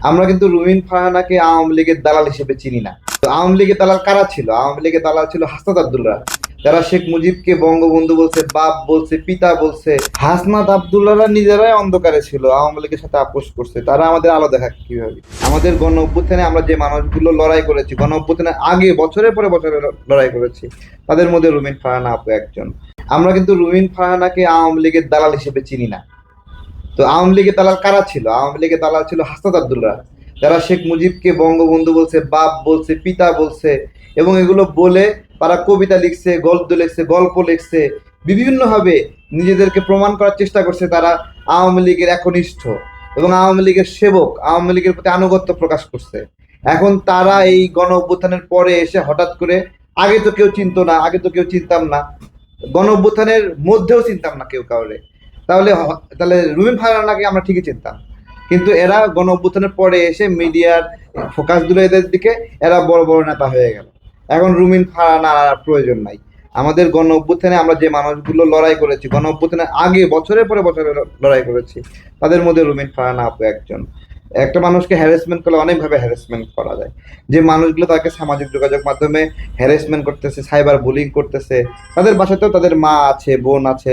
আমরা কিন্তু রুমিন ফারহানাকে আওয়ামী লীগের দালাল হিসেবে চিনি না। তো আওয়ামী লীগের দালাল কারা ছিল? আওয়ামী লীগের দালাল ছিল হাসনাত আব্দুল্লাহ, যারা শেখ মুজিবকে বঙ্গবন্ধু বলছে, বাপ বলছে, পিতা বলছে। হাসনাত আব্দুল্লাহরা নিজেরাই অন্ধকারে ছিল, আওয়ামী লীগের সাথে আপোষ করছে। তারা আমাদের আলো দেখা কিভাবে? আমাদের গণ অভ্যুত্থানে আমরা যে মানুষগুলো লড়াই করেছি, গণ অভ্যুত্থানের আগে বছরের পরে বছরে লড়াই করেছি, তাদের মধ্যে রুমিন ফারহানা আপু একজন। আমরা কিন্তু রুমিন ফারহানাকে আওয়ামী লীগের দালাল হিসেবে চিনি না। তো আওয়ামী লীগের দালাল কারা ছিল? আওয়ামী লীগের দালাল ছিল হাসনাত আব্দুল্লাহ, যারা শেখ মুজিবকে বঙ্গবন্ধু বলছে, বাপ বলছে, পিতা বলছে। এবং এগুলো বলে তারা কবিতা লিখছে, গল্প লিখছে, বিভিন্নভাবে নিজেদেরকে প্রমাণ করার চেষ্টা করছে তারা আওয়ামী লীগের একনিষ্ঠ এবং আওয়ামী লীগের সেবক, আওয়ামী লীগের প্রতি আনুগত্য প্রকাশ করছে। এখন তারা এই গণ অভ্যুত্থানের পরে এসে হঠাৎ করে, আগে তো কেউ চিনতো না, আগে তো কেউ চিনতাম না, গণ অভ্যুত্থানের মধ্যেও চিনতাম না কেউ কাউরে। তাহলে তাহলে রুমিন ফারহানাকে আমরা ঠিকই চিনতাম, কিন্তু এরা গণ অভ্যুত্থানের পরে এসে মিডিয়ার ফোকাস দিল এদের দিকে, এরা বড় বড় নেতা হয়ে গেল। এখন রুমিন ফারহানা আর প্রয়োজন নাই। আমাদের গণ অভ্যুত্থানে আমরা যে মানুষগুলো লড়াই করেছি, গণ অভ্যুত্থানের আগে বছরের পরে বছরে লড়াই করেছি, তাদের মধ্যে রুমিন ফারহানা আপু একজন। একটা মানুষকে হ্যারাসমেন্ট করলে অনেকভাবে হ্যারাসমেন্ট করা যায়। যে মানুষগুলো তাকে সামাজিক যোগাযোগ মাধ্যমে হ্যারাসমেন্ট করতেছে, সাইবার বুলিং করতেছে, তাদের বাসাতেও তাদের মা আছে, বোন আছে,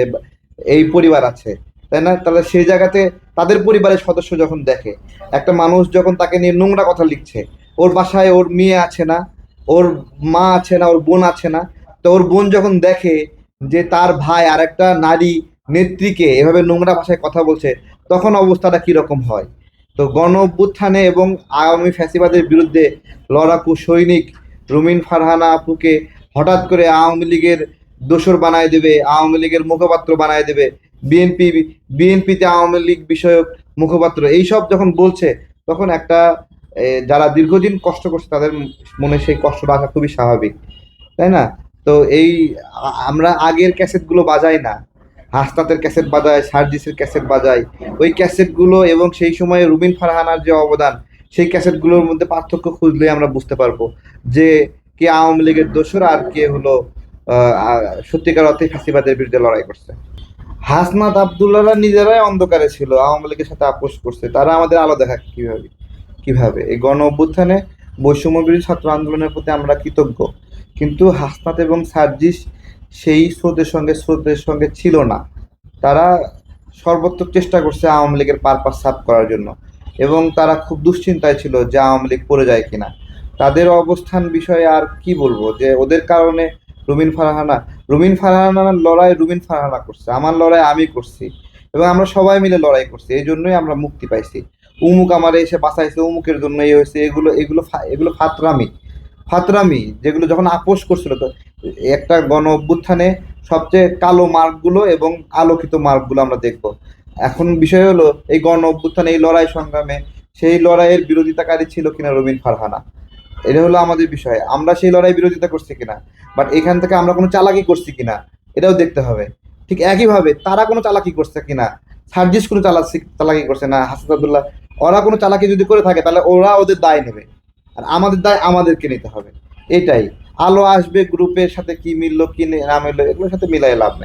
এই পরিবার আছে, তাই না? তাহলে সেই জায়গাতে তাদের পরিবারের সদস্য যখন দেখে একটা মানুষ যখন তাকে নিয়ে নোংরা কথা লিখছে, ওর বাসায় ওর মেয়ে আছে না, ওর মা আছে না, ওর বোন আছে না, তো ওর বোন যখন দেখে যে তার ভাই আর একটা নারী নেত্রীকে এভাবে নোংরা ভাষায় কথা বলছে, তখন অবস্থাটা কিরকম হয়? তো গণ অভ্যুত্থানে এবং আওয়ামী ফ্যাসিবাদের বিরুদ্ধে লড়াকু সৈনিক রুমিন ফারহানা আপুকে হঠাৎ করে আওয়ামী লীগের দোসর বানায় দেবে, আওয়ামী লীগের মুখপাত্র বানায় দেবে, বিএনপি বিএনপিতে আওয়ামী লীগ বিষয়ক মুখপাত্র, এইসব যখন বলছে, তখন একটা যারা দীর্ঘদিন কষ্ট করছে তাদের মনে সেই কষ্টটা আসা খুবই স্বাভাবিক, তাই না? তো এই আমরা আগের ক্যাসেটগুলো বাজাই না, হাসনাতের ক্যাসেট বাজায়, সার্জিসের ক্যাসেট বাজাই। ওই ক্যাসেটগুলো এবং সেই সময়ে রুমিন ফারহানার যে অবদান, সেই ক্যাসেটগুলোর মধ্যে পার্থক্য খুঁজলে আমরা বুঝতে পারবো যে কে আওয়ামী লীগের দোসর আর কে হলো সত্যিকার অর্থে ফ্যাসিবাদের বিরুদ্ধে লড়াই করছে। হাসনাত আব্দুল্লাহরা নিজেরাই অন্ধকারে ছিল, আওয়ামী লীগের সাথে আপোষ করছে। তারা আমাদের আলো দেখা কিভাবে? এই গণ অভ্যুত্থানে বৈষম্য বিরোধী ছাত্র আন্দোলনের প্রতি আমরা কৃতজ্ঞ, কিন্তু হাসনাত এবং সার্জিস সেই স্রোতের সঙ্গে ছিল না। তারা সর্বোত্তক চেষ্টা করছে আওয়ামী লীগের পারপাস সাফ করার জন্য, এবং তারা খুব দুশ্চিন্তায় ছিল যে আওয়ামী লীগ পড়ে যায় কিনা। তাদের অবস্থান বিষয়ে আর কি বলবো, যে ওদের কারণে রুমিন ফারহানার লড়াই রুমিন ফারহানা করছে, আমার লড়াই আমি করছি, এবং আমরা সবাই মিলে লড়াই করছি, এই জন্যই আমরা মুক্তি পাইছি। উমুক আমারে এসে বাঁচাইছে, উমুকের জন্য এই হয়েছে, এগুলো ফাতরামি যেগুলো যখন আপোষ করছিল। তো একটা গণ অভ্যুত্থানে সবচেয়ে কালো মার্কগুলো এবং আলোকিত মার্কগুলো আমরা দেখব। এখন বিষয় হলো, এই গণ অভ্যুত্থানে এই লড়াই সংগ্রামে সেই লড়াইয়ের বিরোধিতাকারী ছিল কিনা রুমিন ফারহানা, এটা হলো আমাদের বিষয়। আমরা সেই লড়াই বিরোধিতা করছি কিনা, বাট এখান থেকে আমরা কোনো চালাকি করছি কিনা, এটাও দেখতে হবে। ঠিক একইভাবে তারা কোনো চালাকি করছে কিনা, সার্জিস কোনো চালাকি করছে না, হাসনাত আব্দুল্লাহ, ওরা কোনো চালাকি যদি করে থাকে তাহলে ওরা ওদের দায় নেবে, আর আমাদের দায় আমাদেরকে নিতে হবে। এটাই। আলো আসবে গ্রুপের সাথে কি মিললো কি না মিললো এগুলোর সাথে মিলাই লাভ নেই।